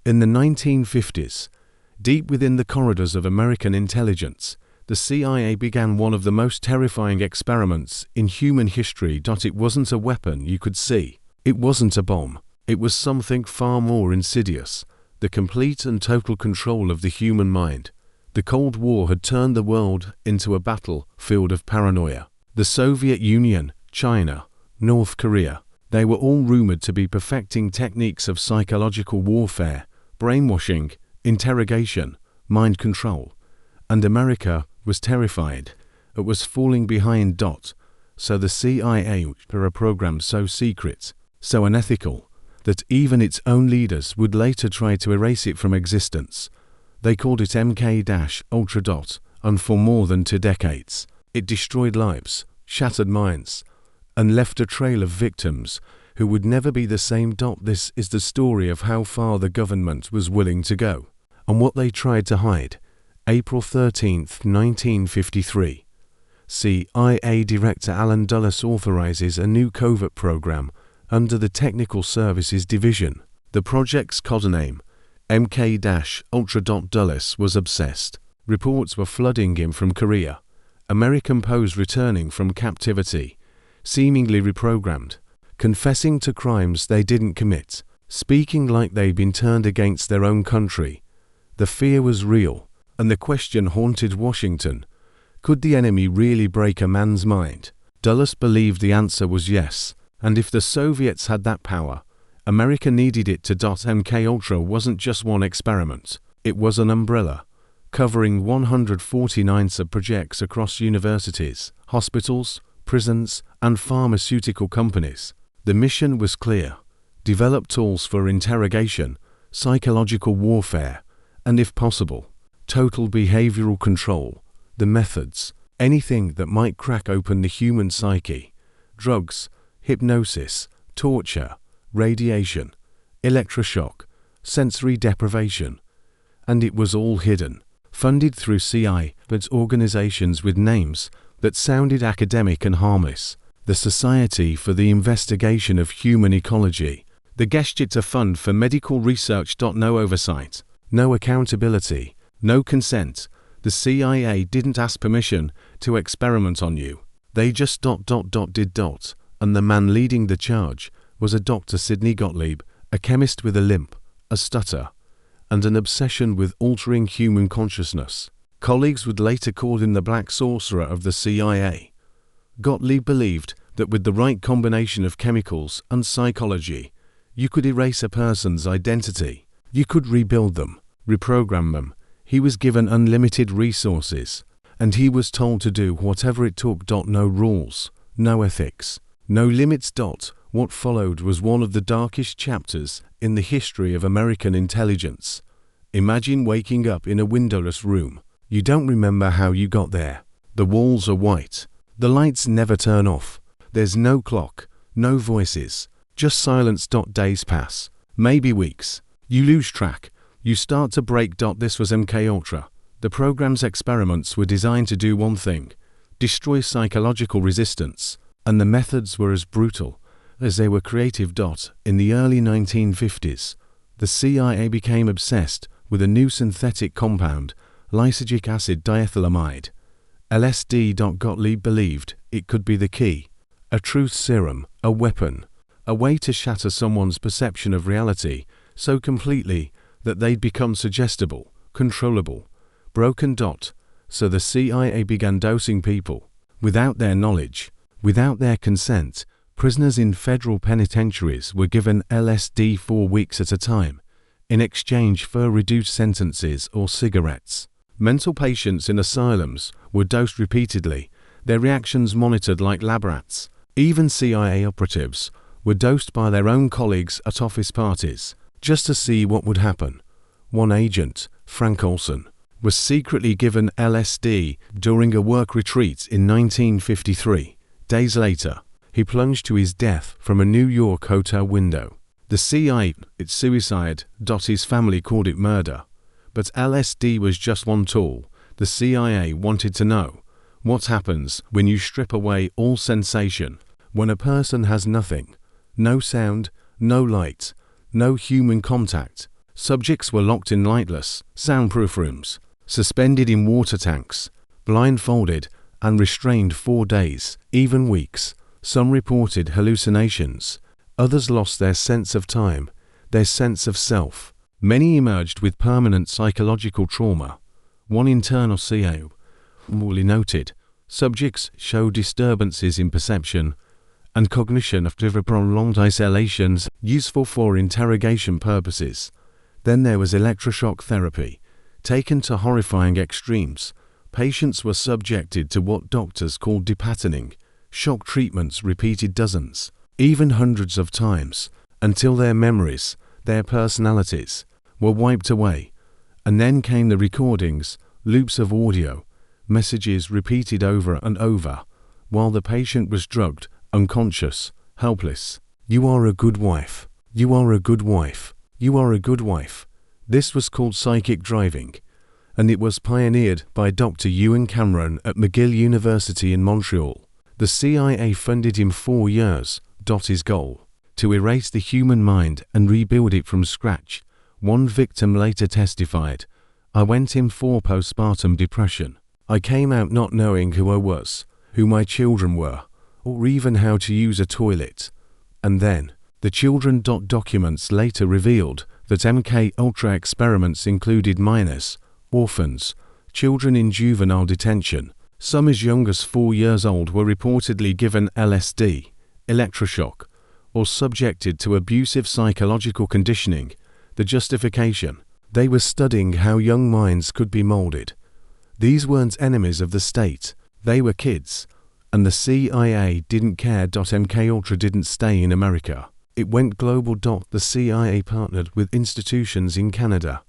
In the 1950s, deep within the corridors of American intelligence, the CIA began one of the most terrifying experiments in human history. It wasn't a weapon you could see. It wasn't a bomb. It was something far more insidious: the complete and total control of the human mind. The Cold War had turned the world into a battlefield of paranoia. The Soviet Union, China, North Korea, they were all rumored to be perfecting techniques of psychological warfare, brainwashing, interrogation, mind control. And America was terrified. It was falling behind. So the CIA were a program so secret, so unethical, that even its own leaders would later try to erase it from existence. They called it MK-Ultra. And for more than 2 decades, it destroyed lives, shattered minds, and left a trail of victims who would never be the same. This is the story of how far the government was willing to go, and what they tried to hide. April 13, 1953. CIA Director Alan Dulles authorizes a new covert program under the Technical Services Division. The project's codename, MK-Ultra. Dulles was obsessed. Reports were flooding him from Korea. American POs returning from captivity, seemingly reprogrammed, confessing to crimes they didn't commit, speaking like they'd been turned against their own country. The fear was real, and the question haunted Washington: could the enemy really break a man's mind? Dulles believed the answer was yes, and if the Soviets had that power, America needed it to. MK-Ultra wasn't just one experiment, it was an umbrella, covering 149 sub-projects across universities, hospitals, prisons, and pharmaceutical companies. The mission was clear: develop tools for interrogation, psychological warfare, and if possible, total behavioral control. The methods: anything that might crack open the human psyche. Drugs, hypnosis, torture, radiation, electroshock, sensory deprivation. And it was all hidden, funded through CIA, but organizations with names that sounded academic and harmless: the Society for the Investigation of Human Ecology, the Geschichte Fund for Medical Research. No oversight, no accountability, no consent. The CIA didn't ask permission to experiment on you. They just did. And the man leading the charge was a Dr. Sidney Gottlieb, a chemist with a limp, a stutter, and an obsession with altering human consciousness. Colleagues would later call him the Black Sorcerer of the CIA. Gottlieb believed that with the right combination of chemicals and psychology, you could erase a person's identity. You could rebuild them, reprogram them. He was given unlimited resources, and he was told to do whatever it took. No rules, no ethics, no limits. What followed was one of the darkest chapters in the history of American intelligence. Imagine waking up in a windowless room. You don't remember how you got there. The walls are white. The lights never turn off. There's no clock, no voices, just silence. Days pass, maybe weeks. You lose track. You start to break. This was MK-Ultra. The program's experiments were designed to do one thing: destroy psychological resistance, and the methods were as brutal as they were creative. In the early 1950s, the CIA became obsessed with a new synthetic compound, lysergic acid diethylamide, LSD. Gottlieb believed it could be the key, a truth serum, a weapon, a way to shatter someone's perception of reality so completely that they'd become suggestible, controllable, broken. So the CIA began dosing people without their knowledge, without their consent. Prisoners in federal penitentiaries were given LSD 4 weeks at a time, in exchange for reduced sentences or cigarettes. Mental patients in asylums were dosed repeatedly, their reactions monitored like lab rats. Even CIA operatives were dosed by their own colleagues at office parties, just to see what would happen. One agent, Frank Olson, was secretly given LSD during a work retreat in 1953. Days later, he plunged to his death from a New York hotel window. The CIA, it's suicide. His family called it murder. But LSD was just one tool. The CIA wanted to know: what happens when you strip away all sensation, when a person has nothing, no sound, no light, no human contact, Subjects were locked in lightless, soundproof rooms, suspended in water tanks, blindfolded, and restrained 4 days, even weeks. Some reported hallucinations. Others lost their sense of time, their sense of self. Many emerged with permanent psychological trauma. One internal CIA noted, subjects show disturbances in perception and cognition after prolonged isolations, useful for interrogation purposes. Then there was electroshock therapy, taken to horrifying extremes. Patients were subjected to what doctors called depatterning, shock treatments repeated dozens, even hundreds of times, until their memories, their personalities, were wiped away. And then came the recordings, loops of audio, messages repeated over and over, while the patient was drugged, unconscious, helpless. You are a good wife. You are a good wife. You are a good wife. This was called psychic driving, and it was pioneered by Dr. Ewan Cameron at McGill University in Montreal. The CIA funded him 4 years. His goal: to erase the human mind and rebuild it from scratch. One victim later testified, "I went in for postpartum depression. I came out not knowing who I was, who my children were, or even how to use a toilet. And then, the children." Documents later revealed that MKULTRA experiments included minors, orphans, children in juvenile detention. Some as young as 4 years old were reportedly given LSD, electroshock, or subjected to abusive psychological conditioning. The justification: they were studying how young minds could be molded. These weren't enemies of the state, they were kids. And the CIA didn't care. MKUltra didn't stay in America. It went global. The CIA partnered with institutions in Canada,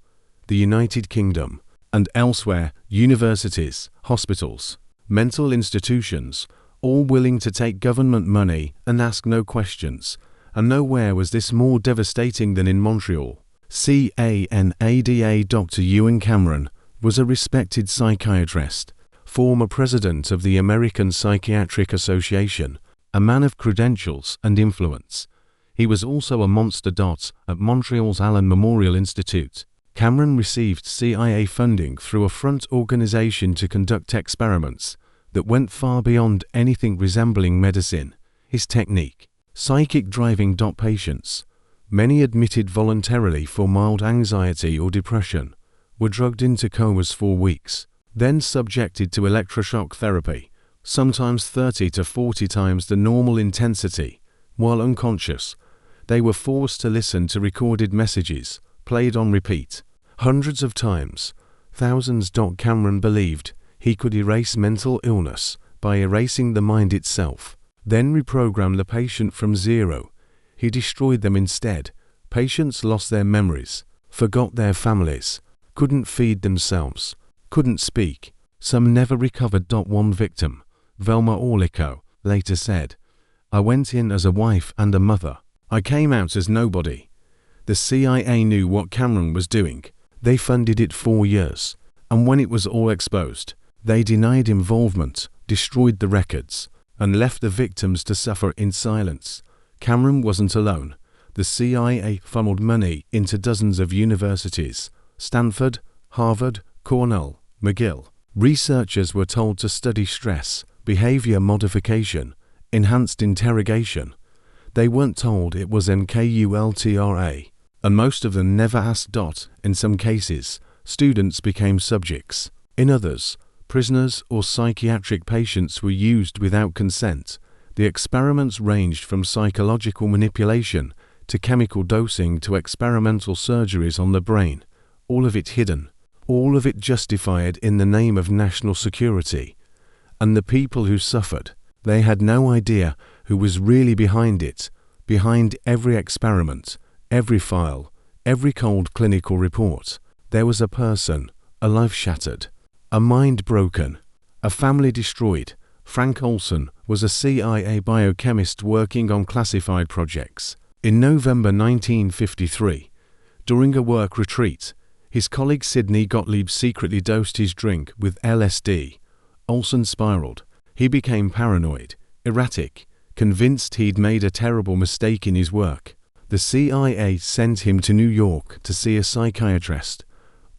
the United Kingdom, and elsewhere, universities, hospitals, mental institutions, all willing to take government money and ask no questions. And nowhere was this more devastating than in Montreal. CANADA. Dr. Ewan Cameron was a respected psychiatrist, former president of the American Psychiatric Association, a man of credentials and influence. He was also a monster. At Montreal's Allen Memorial Institute, Cameron received CIA funding through a front organization to conduct experiments that went far beyond anything resembling medicine. His technique: psychic driving. Patients, many admitted voluntarily for mild anxiety or depression, were drugged into comas for weeks, then subjected to electroshock therapy, sometimes 30 to 40 times the normal intensity. While unconscious, they were forced to listen to recorded messages, played on repeat, hundreds of times, thousands. Cameron believed he could erase mental illness by erasing the mind itself, then reprogram the patient from zero. He destroyed them instead. Patients lost their memories, forgot their families, couldn't feed themselves, couldn't speak. Some never recovered. One victim, Velma Orlico, later said, "I went in as a wife and a mother. I came out as nobody." The CIA knew what Cameron was doing. They funded it 4 years, and when it was all exposed, they denied involvement, destroyed the records, and left the victims to suffer in silence. Cameron wasn't alone. The CIA funneled money into dozens of universities: Stanford, Harvard, Cornell, McGill. Researchers were told to study stress, behavior modification, enhanced interrogation. They weren't told it was MKULTRA, and most of them never asked. In some cases, students became subjects. In others, prisoners or psychiatric patients were used without consent. The experiments ranged from psychological manipulation to chemical dosing to experimental surgeries on the brain, all of it hidden, all of it justified in the name of national security. And the people who suffered, they had no idea who was really behind it, behind every experiment, every file, every cold clinical report. There was a person, a life shattered, a mind broken, a family destroyed. Frank Olson was a CIA biochemist working on classified projects. In November 1953, during a work retreat, his colleague Sidney Gottlieb secretly dosed his drink with LSD. Olson spiraled. He became paranoid, erratic, convinced he'd made a terrible mistake in his work. The CIA sent him to New York to see a psychiatrist.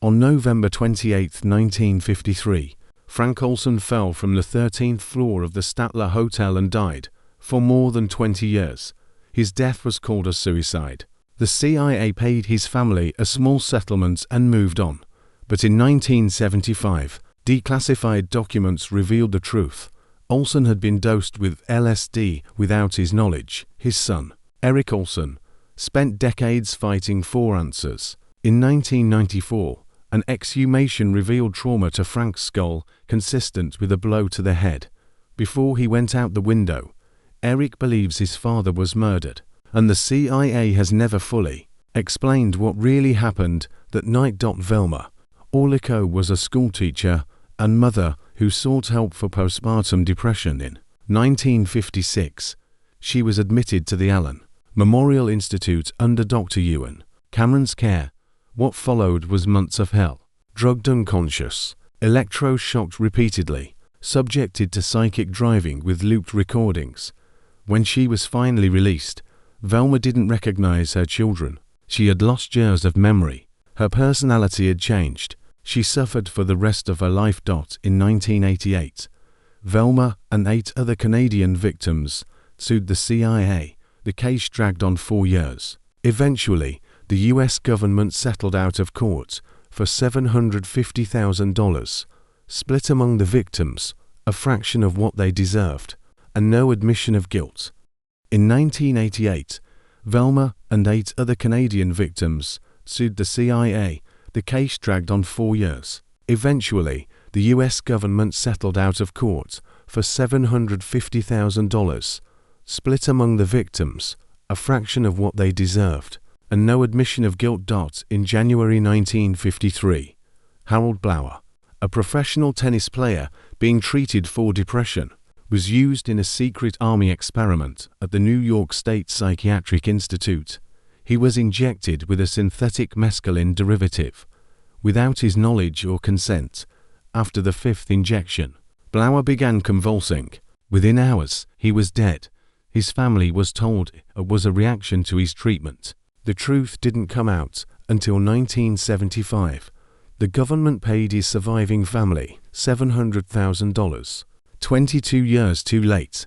On November 28, 1953, Frank Olson fell from the 13th floor of the Statler Hotel and died. For more than 20 years, his death was called a suicide. The CIA paid his family a small settlement and moved on. But in 1975, declassified documents revealed the truth. Olson had been dosed with LSD without his knowledge. His son, Eric Olson, spent decades fighting for answers. In 1994, an exhumation revealed trauma to Frank's skull consistent with a blow to the head. Before he went out the window, Eric believes his father was murdered, and the CIA has never fully explained what really happened that night. Velma Orlico was a schoolteacher and mother who sought help for postpartum depression. In 1956, she was admitted to the Allen Memorial Institute under Dr. Ewan Cameron's care. What followed was months of hell. Drugged unconscious, electroshocked repeatedly, subjected to psychic driving with looped recordings. When she was finally released, Velma didn't recognize her children. She had lost years of memory. Her personality had changed. She suffered for the rest of her life. In 1988, Velma and 8 other Canadian victims sued the CIA. The case dragged on 4 years. Eventually, the U.S. government settled out of court for $750,000, split among the victims, a fraction of what they deserved, and no admission of guilt. In 1988, Velma and 8 other Canadian victims sued the CIA. The case dragged on 4 years. Eventually, the U.S. government settled out of court for $750,000, split among the victims, a fraction of what they deserved, and no admission of guilt. In January 1953, Harold Blower, a professional tennis player being treated for depression, was used in a secret army experiment at the New York State Psychiatric Institute. He was injected with a synthetic mescaline derivative, without his knowledge or consent. After the 5th injection, Blower began convulsing. Within hours, he was dead. His family was told it was a reaction to his treatment. The truth didn't come out until 1975. The government paid his surviving family $700,000. 22 years too late.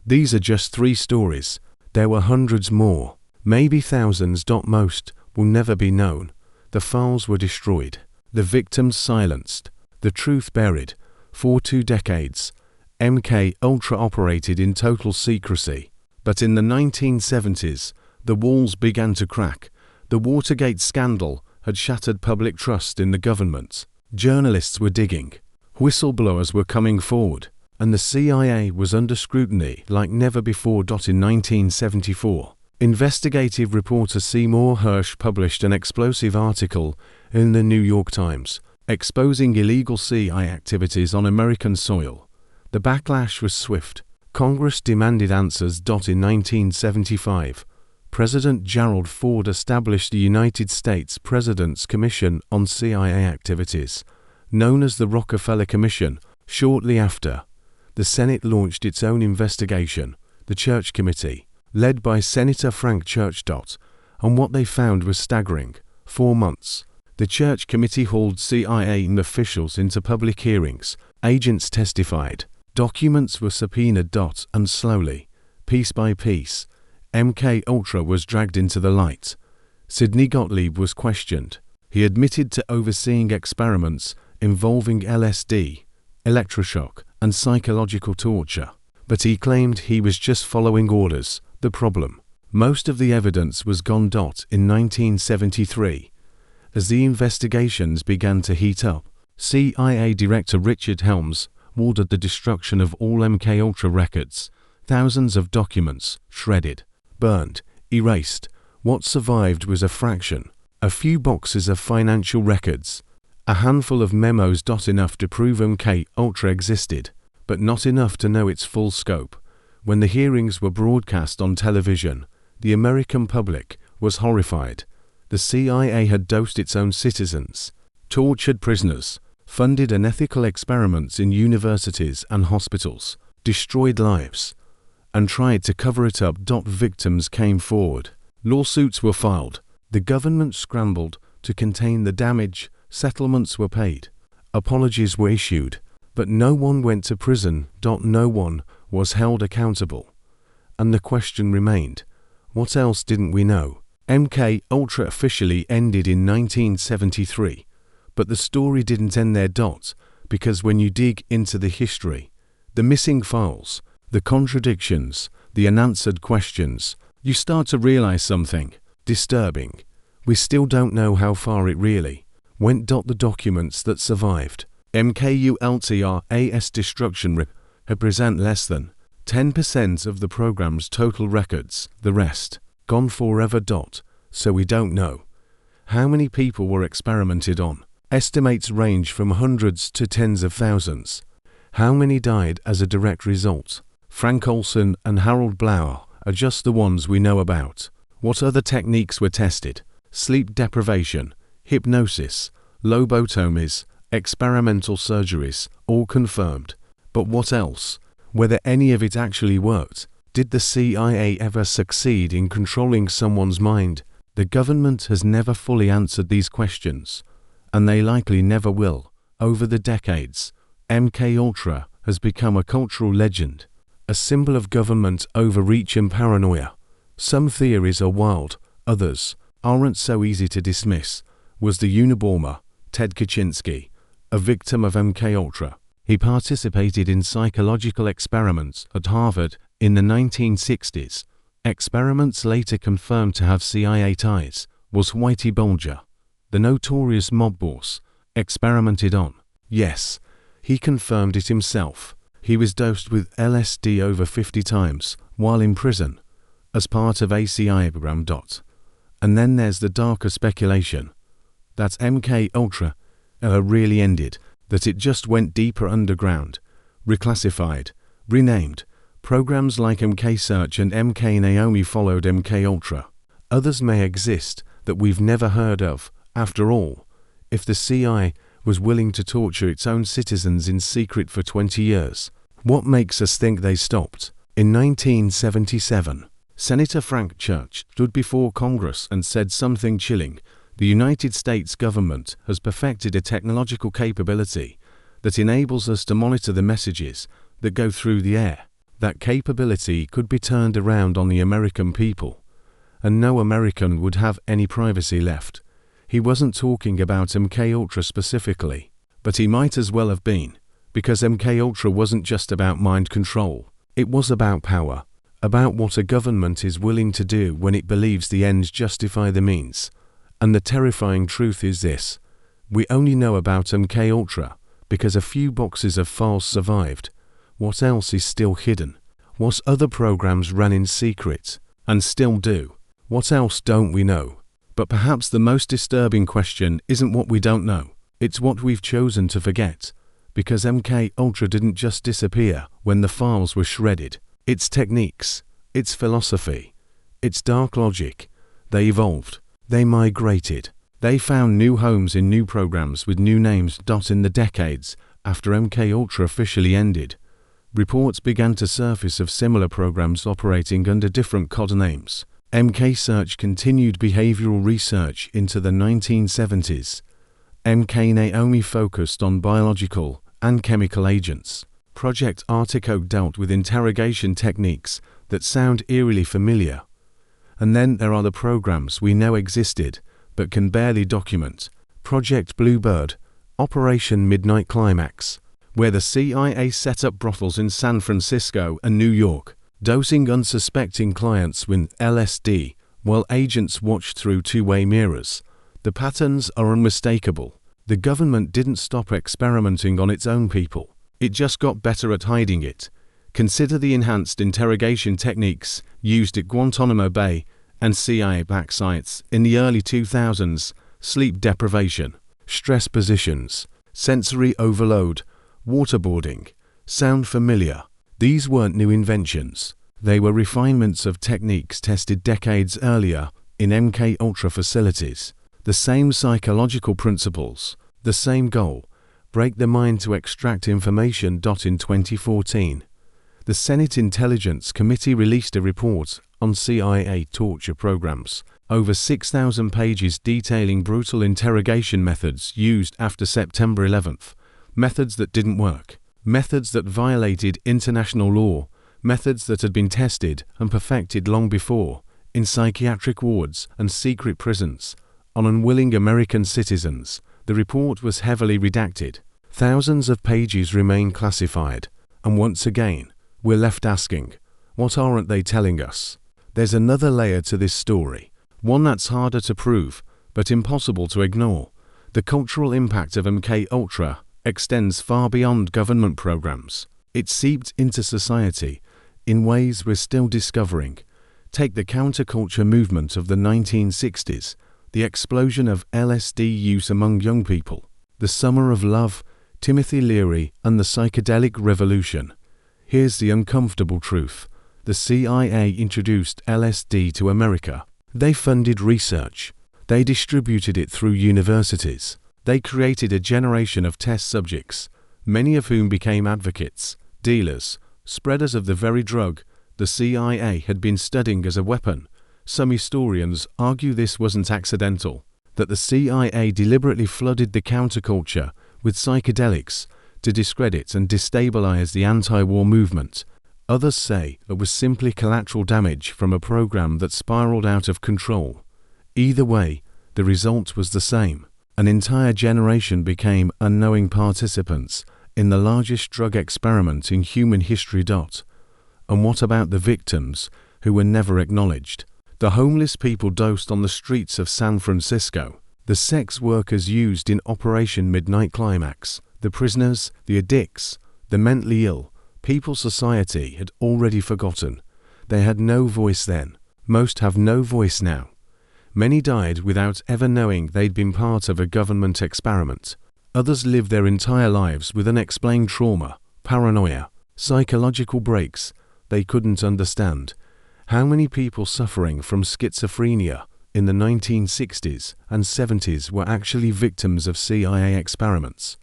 These are just 3 stories. There were hundreds more, maybe thousands. Most will never be known. The files were destroyed, the victims silenced, the truth buried. For 2 decades, MKULTRA operated in total secrecy. But in the 1970s, the walls began to crack. The Watergate scandal had shattered public trust in the government. Journalists were digging. Whistleblowers were coming forward. And the CIA was under scrutiny like never before. In 1974, investigative reporter Seymour Hersh published an explosive article in the New York Times, exposing illegal CIA activities on American soil. The backlash was swift. Congress demanded answers. In 1975, President Gerald Ford established the United States President's Commission on CIA Activities, known as the Rockefeller Commission. Shortly after, the Senate launched its own investigation, the Church Committee, led by Senator Frank Church. And what they found was staggering. 4 months. The Church Committee hauled CIA officials into public hearings. Agents testified. Documents were subpoenaed. And slowly, piece by piece, MKULTRA was dragged into the light. Sidney Gottlieb was questioned. He admitted to overseeing experiments involving LSD, electroshock, and psychological torture. But he claimed he was just following orders. The problem: most of the evidence was gone. In 1973, as the investigations began to heat up, CIA Director Richard Helms ordered the destruction of all MKULTRA records. Thousands of documents shredded, burned, erased. What survived was a fraction. A few boxes of financial records, a handful of memos. Enough to prove MKULTRA existed, but not enough to know its full scope. When the hearings were broadcast on television, the American public was horrified. The CIA had dosed its own citizens, tortured prisoners, funded unethical experiments in universities and hospitals, destroyed lives, and tried to cover it up. Victims came forward. Lawsuits were filed. The government scrambled to contain the damage. Settlements were paid. Apologies were issued. But no one went to prison. No one was held accountable. And the question remained, what else didn't we know? MKUltra officially ended in 1973. But the story didn't end there. Because when you dig into the history, the missing files, the contradictions, the unanswered questions, you start to realize something disturbing. We still don't know how far it really went. The documents that survived MKULTRA's destruction represent less than 10% of the program's total records, the rest gone forever. So we don't know how many people were experimented on. Estimates range from hundreds to tens of thousands. How many died as a direct result? Frank Olson and Harold Blauer are just the ones we know about. What other techniques were tested? Sleep deprivation, hypnosis, lobotomies, experimental surgeries, all confirmed. But what else? Whether any of it actually worked? Did the CIA ever succeed in controlling someone's mind? The government has never fully answered these questions, and they likely never will. Over the decades, MKUltra has become a cultural legend, a symbol of government overreach and paranoia. Some theories are wild, others aren't so easy to dismiss. Was the Unabomber, Ted Kaczynski, a victim of MKUltra? He participated in psychological experiments at Harvard in the 1960s. Experiments later confirmed to have CIA ties. Was Whitey Bulger, the notorious mob boss, experimented on? Yes, he confirmed it himself. He was dosed with LSD over 50 times while in prison as part of a CIA program. And then there's the darker speculation that MKUltra really ended, that it just went deeper underground, reclassified, renamed. Programs like MK Search and MK Naomi followed MKUltra. Others may exist that we've never heard of. After all, if the CIA was willing to torture its own citizens in secret for 20 years, what makes us think they stopped? In 1977, Senator Frank Church stood before Congress and said something chilling. The United States government has perfected a technological capability that enables us to monitor the messages that go through the air. That capability could be turned around on the American people, and no American would have any privacy left. He wasn't talking about MKUltra specifically, but he might as well have been, because MKUltra wasn't just about mind control. It was about power, about what a government is willing to do when it believes the ends justify the means. And the terrifying truth is this: we only know about MKUltra because a few boxes of files survived. What else is still hidden? What other programs ran in secret and still do? What else don't we know? But perhaps the most disturbing question isn't what we don't know. It's what we've chosen to forget. Because MKUltra didn't just disappear when the files were shredded. Its techniques, its philosophy, its dark logic, they evolved. They migrated. They found new homes in new programs with new names. In the decades after MKUltra officially ended, reports began to surface of similar programs operating under different code names. MK Search continued behavioral research into the 1970s. MK Naomi focused on biological and chemical agents. Project Artichoke dealt with interrogation techniques that sound eerily familiar. And then there are the programs we know existed but can barely document. Project Bluebird, Operation Midnight Climax, where the CIA set up brothels in San Francisco and New York, dosing unsuspecting clients with LSD while agents watched through two-way mirrors. The patterns are unmistakable. The government didn't stop experimenting on its own people. It just got better at hiding it. Consider the enhanced interrogation techniques used at Guantanamo Bay and CIA-backed sites in the early 2000s: sleep deprivation, stress positions, sensory overload, waterboarding. Sound familiar? These weren't new inventions. They were refinements of techniques tested decades earlier in MKUltra facilities. The same psychological principles, the same goal: break the mind to extract information. In 2014, the Senate Intelligence Committee released a report on CIA torture programs. Over 6,000 pages detailing brutal interrogation methods used after September 11th. Methods that didn't work. Methods that violated international law. Methods that had been tested and perfected long before, in psychiatric wards and secret prisons, on unwilling American citizens. The report was heavily redacted. Thousands of pages remain classified. And once again, we're left asking, what aren't they telling us? There's another layer to this story, one that's harder to prove, but impossible to ignore. The cultural impact of MKULTRA extends far beyond government programs. It seeped into society in ways we're still discovering. Take the counterculture movement of the 1960s, the explosion of LSD use among young people, the Summer of Love, Timothy Leary, and the psychedelic revolution. Here's the uncomfortable truth. The CIA introduced LSD to America. They funded research. They distributed it through universities. They created a generation of test subjects, many of whom became advocates, dealers, spreaders of the very drug the CIA had been studying as a weapon. Some historians argue this wasn't accidental, that the CIA deliberately flooded the counterculture with psychedelics to discredit and destabilize the anti-war movement. Others say it was simply collateral damage from a program that spiraled out of control. Either way, the result was the same. An entire generation became unknowing participants in the largest drug experiment in human history. And what about the victims who were never acknowledged? The homeless people dosed on the streets of San Francisco, the sex workers used in Operation Midnight Climax, the prisoners, the addicts, the mentally ill. People society had already forgotten. They had no voice then. Most have no voice now. Many died without ever knowing they'd been part of a government experiment. Others lived their entire lives with unexplained trauma, paranoia, psychological breaks they couldn't understand. How many people suffering from schizophrenia in the 1960s and 70s were actually victims of CIA experiments?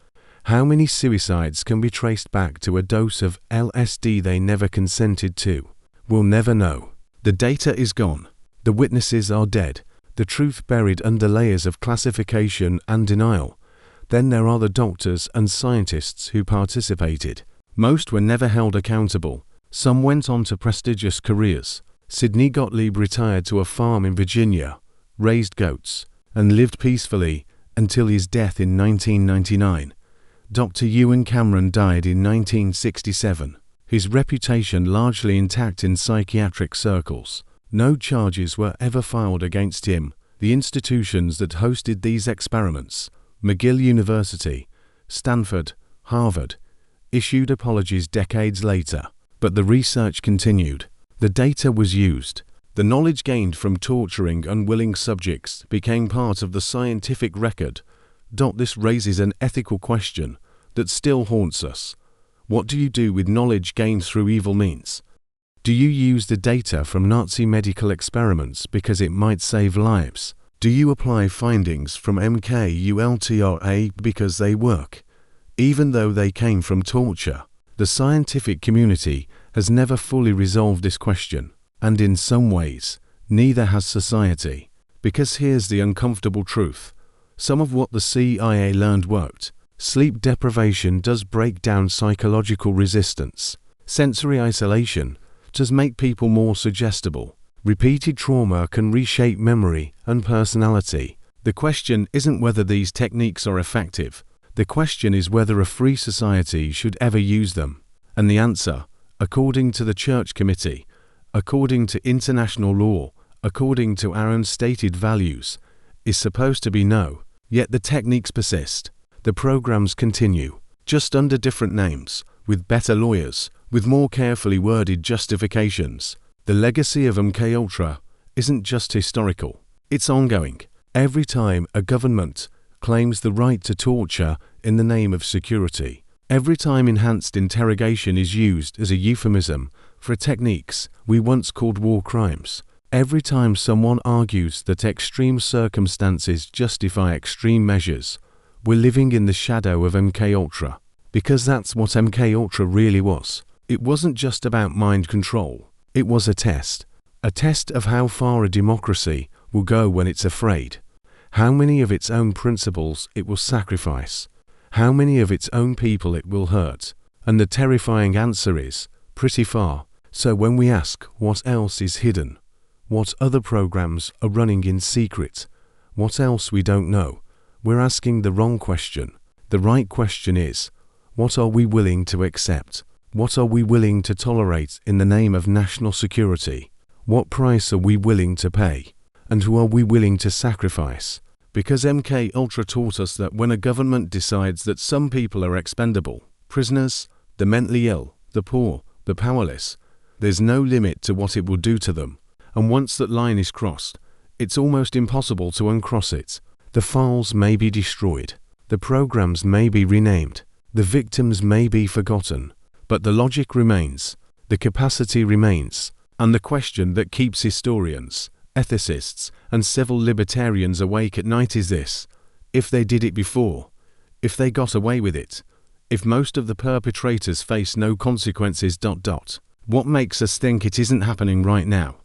How many suicides can be traced back to a dose of LSD they never consented to? We'll never know. The data is gone. The witnesses are dead. The truth buried under layers of classification and denial. Then there are the doctors and scientists who participated. Most were never held accountable. Some went on to prestigious careers. Sidney Gottlieb retired to a farm in Virginia, raised goats, and lived peacefully until his death in 1999. Dr. Ewan Cameron died in 1967, his reputation largely intact in psychiatric circles. No charges were ever filed against him. The institutions that hosted these experiments, McGill University, Stanford, Harvard, issued apologies decades later. But the research continued. The data was used. The knowledge gained from torturing unwilling subjects became part of the scientific record. This raises an ethical question that still haunts us. What do you do with knowledge gained through evil means? Do you use the data from Nazi medical experiments because it might save lives? Do you apply findings from MKULTRA because they work, even though they came from torture? The scientific community has never fully resolved this question, and in some ways, neither has society. Because here's the uncomfortable truth. Some of what the CIA learned worked. Sleep deprivation does break down psychological resistance. Sensory isolation does make people more suggestible. Repeated trauma can reshape memory and personality. The question isn't whether these techniques are effective. The question is whether a free society should ever use them. And the answer, according to the Church Committee, according to international law, according to our own stated values, is supposed to be no. Yet the techniques persist. The programs continue, just under different names, with better lawyers, with more carefully worded justifications. The legacy of MKULTRA isn't just historical, it's ongoing. Every time a government claims the right to torture in the name of security, every time enhanced interrogation is used as a euphemism for techniques we once called war crimes, every time someone argues that extreme circumstances justify extreme measures, we're living in the shadow of MKULTRA. Because that's what MKULTRA really was. It wasn't just about mind control. It was a test A test of how far a democracy will go when it's afraid, how many of its own principles it will sacrifice, how many of its own people it will hurt. And the terrifying answer is, pretty far. So when we ask what else is hidden, what other programs are running in secret, what else we don't know, we're asking the wrong question. The right question is, what are we willing to accept? What are we willing to tolerate in the name of national security? What price are we willing to pay? And who are we willing to sacrifice? Because MKULTRA taught us that when a government decides that some people are expendable, prisoners, the mentally ill, the poor, the powerless, there's no limit to what it will do to them. And once that line is crossed, it's almost impossible to uncross it. The files may be destroyed, the programs may be renamed, the victims may be forgotten, but the logic remains, the capacity remains, and the question that keeps historians, ethicists, and civil libertarians awake at night is this: if they did it before, if they got away with it, if most of the perpetrators face no consequences... What makes us think it isn't happening right now?